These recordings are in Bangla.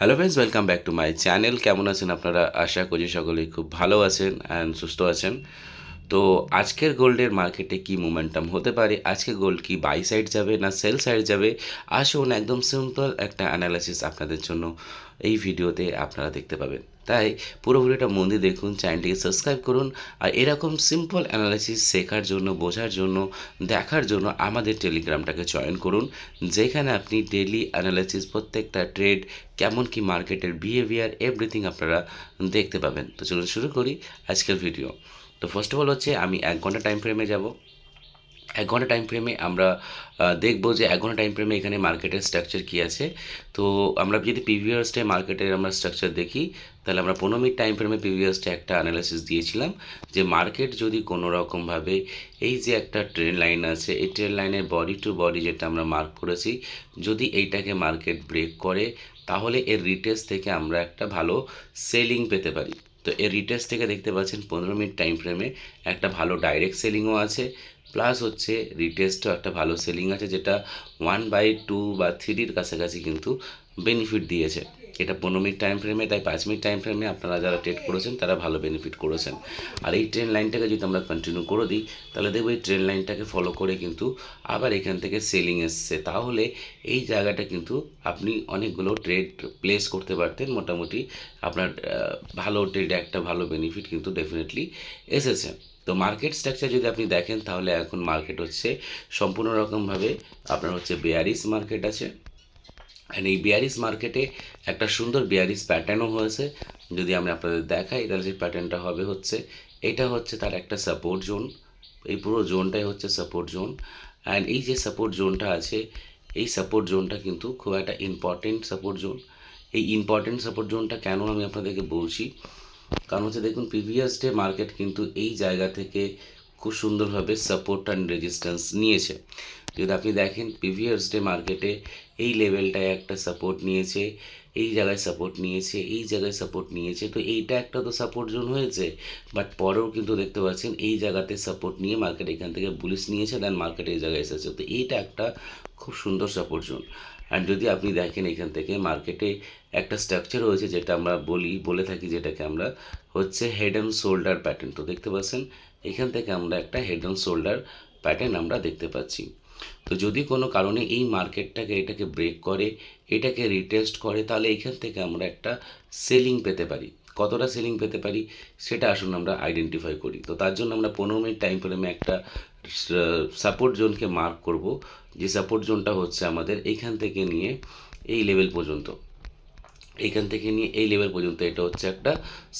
Hello friends, welcome back to my channel. কেমন আছেন আপনারা? আশা করি সকলেই খুব ভালো আছেন অ্যান্ড সুস্থ আছেন। তো আজকের গোল্ডের মার্কেটে কি মোমেন্টাম হতে পারে, আজকে গোল্ড কি বাই সাইড যাবে না সেল সাইড যাবে, আসুন একদম সিম্পল একটা অ্যানালাইসিস আপনাদের জন্য এই ভিডিওতে আপনারা দেখতে পাবেন। তাই পুরো ভিডিওটা মন দিয়ে দেখুন, চ্যানেলটিকে সাবস্ক্রাইব করুন। আর এরকম সিম্পল অ্যানালাইসিস শেখার জন্য, বোঝার জন্য, দেখার জন্য আমাদের টেলিগ্রামটাকে জয়েন করুন, যেখানে আপনি ডেইলি অ্যানালাইসিস, প্রত্যেকটা ট্রেড, কেমন কি মার্কেটের বিহেভিয়ার, এভরিথিং আপনারা দেখতে পাবেন। তো চলুন শুরু করি আজকের ভিডিও। তো ফার্স্ট অফ অল হচ্ছে আমি 1 ঘন্টা টাইম ফ্রেমে যাব। 1 ঘন্টা টাইম ফ্রেমে আমরা দেখব যে 1 ঘন্টা টাইম ফ্রেমে এখানে মার্কেটের স্ট্রাকচার কী আছে। তো আমরা যদি প্রিভিয়াস ডে মার্কেটের আমরা স্ট্রাকচার দেখি, তাহলে আমরা 15 মিনিট টাইম ফ্রেমে প্রিভিয়াস ডে একটা অ্যানালাইসিস দিয়েছিলাম যে মার্কেট যদি কোনো রকমভাবে এই যে একটা ট্রেন লাইন আছে, এই ট্রেন লাইনের বডি টু বডি যেটা আমরা মার্ক করেছি, যদি এইটাকে মার্কেট ব্রেক করে, তাহলে এর রিটেস্ট থেকে আমরা একটা ভালো সেলিং পেতে পারি। তো এর রিটেস্ট থেকে দেখতে পাচ্ছেন 15 মিনিট টাইম ফ্রেমে একটা ভালো ডাইরেক্ট সেলিংও আছে, প্লাস হচ্ছে রিটেস্টও একটা ভালো সেলিং আছে, যেটা 1/2 বা 3-র কাছাকাছি কিন্তু বেনিফিট দিয়েছে। এটা 15 মিনিট টাইম ফ্রেমে, তাই 5 মিনিট টাইম ফ্রেমে আপনারা যারা ট্রেড করেছেন তারা ভালো বেনিফিট করেছেন। আর এই ট্রেন লাইনটাকে যদি আমরা কন্টিনিউ করে দিই, তাহলে দেখবো এই ট্রেন লাইনটাকে ফলো করে কিন্তু আবার এখান থেকে সেলিং এসছে। তাহলে এই জায়গাটা কিন্তু আপনি অনেকগুলো ট্রেড প্লেস করতে পারতেন, মোটামুটি আপনার ভালো ট্রেড, একটা ভালো বেনিফিট কিন্তু ডেফিনেটলি এসেছে। তো মার্কেট স্ট্রাকচার যদি আপনি দেখেন, তাহলে এখন মার্কেট হচ্ছে সম্পূর্ণ রকমভাবে আপনার হচ্ছে বেয়ারিশ মার্কেট আছে। অ্যান্ড এই বেয়ারিশ মার্কেটে একটা সুন্দর বেয়ারিশ প্যাটার্নও হয়েছে। যদি আমি আপনাদের দেখাই, তাহলে যে প্যাটার্নটা হবে হচ্ছে, এটা হচ্ছে তার একটা সাপোর্ট জোন। এই পুরো জোনটাই হচ্ছে সাপোর্ট জোন। অ্যান্ড এই যে সাপোর্ট জোনটা আছে, এই সাপোর্ট জোনটা কিন্তু খুব একটা ইম্পর্টেন্ট সাপোর্ট জোন। এই ইম্পর্টেন্ট সাপোর্ট জোনটা কেন আমি আপনাদেরকে বলছি, কারণ হচ্ছে দেখুন প্রিভিয়াস ডে মার্কেট কিন্তু এই জায়গা থেকে খুব সুন্দরভাবে সাপোর্ট অ্যান্ড রেজিস্ট্যান্স নিয়েছে। যদি আপনি দেখেন প্রিভিয়াস ডে মার্কেটে এই লেভেলটায় একটা সাপোর্ট নিয়েছে, এই জায়গায় সাপোর্ট নিয়েছে, এই জায়গায় সাপোর্ট নিয়েছে। তো এইটা একটা তো সাপোর্ট জোন হয়েছে, বাট পরেও কিন্তু দেখতে পাচ্ছেন এই জায়গাতে সাপোর্ট নিয়ে মার্কেট এখান থেকে বুলিশ নিয়েছে, দেন মার্কেট এই জায়গায় এসেছে। তো এইটা একটা খুব সুন্দর সাপোর্ট জোন। অ্যান্ড যদি আপনি দেখেন এখান থেকে মার্কেটে একটা স্ট্রাকচার রয়েছে, যেটা আমরা বলে থাকি, যেটাকে আমরা হচ্ছে হেড অ্যান্ড শোল্ডার প্যাটার্ন। তো দেখতে পাচ্ছেন এখান থেকে আমরা একটা হেড অ্যান্ড শোল্ডার প্যাটার্ন আমরা দেখতে পাচ্ছি। তো যদি কোনো কারণে এই মার্কেটটাকে এটাকে ব্রেক করে, এটাকে রিটেস্ট করে, তাহলে এখান থেকে আমরা একটা সেলিং পেতে পারি। কতটা সেলিং পেতে পারি সেটা আসুন আমরা আইডেন্টিফাই করি। তো তার জন্য আমরা 15 মিনিট টাইম ফ্রেমে একটা সাপোর্ট জোনকে মার্ক করব, যে সাপোর্ট জোনটা হচ্ছে আমাদের এইখান থেকে নিয়ে এই লেভেল পর্যন্ত। এইখান থেকে নিয়ে এই লেভেল পর্যন্ত এটা হচ্ছে একটা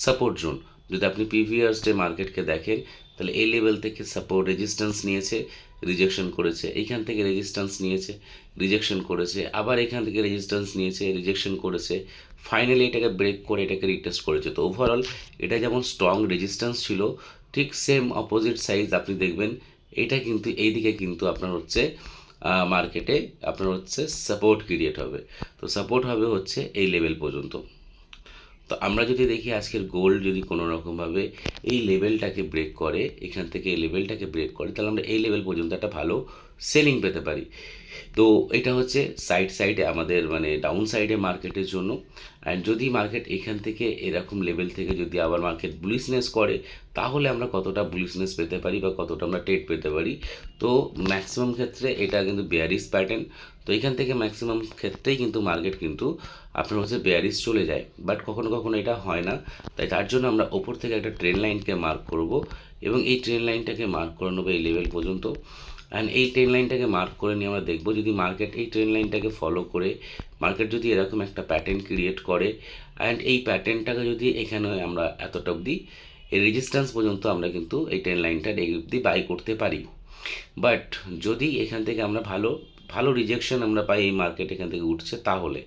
সাপোর্ট জোন। যদি আপনি প্রিভিয়াস ডে মার্কেটকে দেখেন, তাহলে এই লেভেল থেকে সাপোর্ট রেজিস্ট্যান্স নিয়েছে, রিজেকশন করেছে, এইখান থেকে রেজিস্ট্যান্স নিয়েছে, রিজেকশন করেছে, আবার এখান থেকে রেজিস্ট্যান্স নিয়েছে, রিজেকশন করেছে, ফাইনালি এটাকে ব্রেক করে এটাকে রিটেস্ট করেছে। তো ওভারঅল এটা যেমন স্ট্রং রেজিস্ট্যান্স ছিল, ঠিক সেম অপোজিট সাইজ আপনি দেখবেন এটা কিন্তু এইদিকে কিন্তু আপনার হচ্ছে মার্কেটে আপনার হচ্ছে সাপোর্ট ক্রিয়েট হবে। তো সাপোর্ট হবে হচ্ছে এই লেভেল পর্যন্ত। তো আমরা যদি দেখি আজকের গোল্ড যদি কোনো রকমভাবে এই লেভেলটাকে ব্রেক করে, এখান থেকে এই লেভেলটাকে ব্রেক করে, তাহলে আমরা এই লেভেল পর্যন্ত একটা ভালো সেলিং পেতে পারি। তো এটা হচ্ছে সাইডে আমাদের মানে ডাউন সাইডে মার্কেটের জন্য। অ্যান্ড যদি মার্কেট এখান থেকে এরকম লেভেল থেকে যদি আবার মার্কেট বুলিশনেস করে, তাহলে আমরা কতটা বুলিশনেস পেতে পারি বা কতটা আমরা ট্রেড পেতে পারি। তো ম্যাক্সিমাম ক্ষেত্রে এটা কিন্তু বেয়ারিশ প্যাটার্ন। তো এখান থেকে ম্যাক্সিমাম ক্ষেত্রেই কিন্তু মার্কেট কিন্তু আপনার হচ্ছে বেয়ারিশ চলে যায়, বাট কখনো কখনো এটা হয় না। তাই তার জন্য আমরা ওপর থেকে একটা ট্রেন লাইনকে মার্ক করব, এবং এই ট্রেন লাইনটাকে মার্ক করে নেবো এই লেভেল পর্যন্ত। অ্যান্ড এই ট্রেন লাইনটাকে মার্ক করে নিয়ে আমরা দেখব, যদি মার্কেট এই ট্রেন লাইনটাকে ফলো করে মার্কেট যদি এরকম একটা প্যাটার্ন ক্রিয়েট করে, অ্যান্ড এই প্যাটার্নটাকে যদি এখানে আমরা এতটা অবধি এই রেজিস্ট্যান্স পর্যন্ত আমরা কিন্তু এই ট্রেন লাইনটা এই অবধি বাই করতে পারি। বাট যদি এখান থেকে আমরা ভালো ভালো রিজেকশন আমরা পাই, এই মার্কেট এখান থেকে উঠছে, তাহলে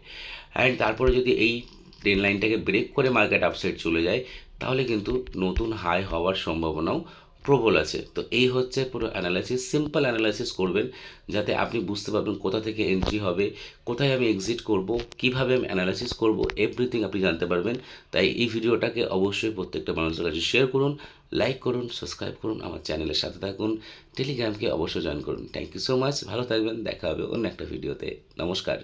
অ্যান্ড তারপরে যদি এই ট্রেন লাইনটাকে ব্রেক করে মার্কেট আপসাইড চলে যায়, তাহলে কিন্তু নতুন হাই হওয়ার সম্ভাবনাও প্রবল আছে। তো এই হচ্ছে পুরো অ্যানালাইসিস, সিম্পল অ্যানালাইসিস করবেন, যাতে আপনি বুঝতে পারবেন কোথা থেকে এন্ট্রি হবে, কোথায় আমি এক্সিট করব, কিভাবে আমি অ্যানালাইসিস করব, এভরিথিং আপনি জানতে পারবেন। তাই এই ভিডিওটাকে অবশ্যই প্রত্যেকটা মানুষের কাছে শেয়ার করুন, লাইক করুন, সাবস্ক্রাইব করুন, আমার চ্যানেলের সাথে থাকুন, টেলিগ্রামকে অবশ্যই জয়েন করুন। থ্যাংক ইউ সো মাচ, ভালো থাকবেন, দেখা হবে অন্য একটা ভিডিওতে। নমস্কার।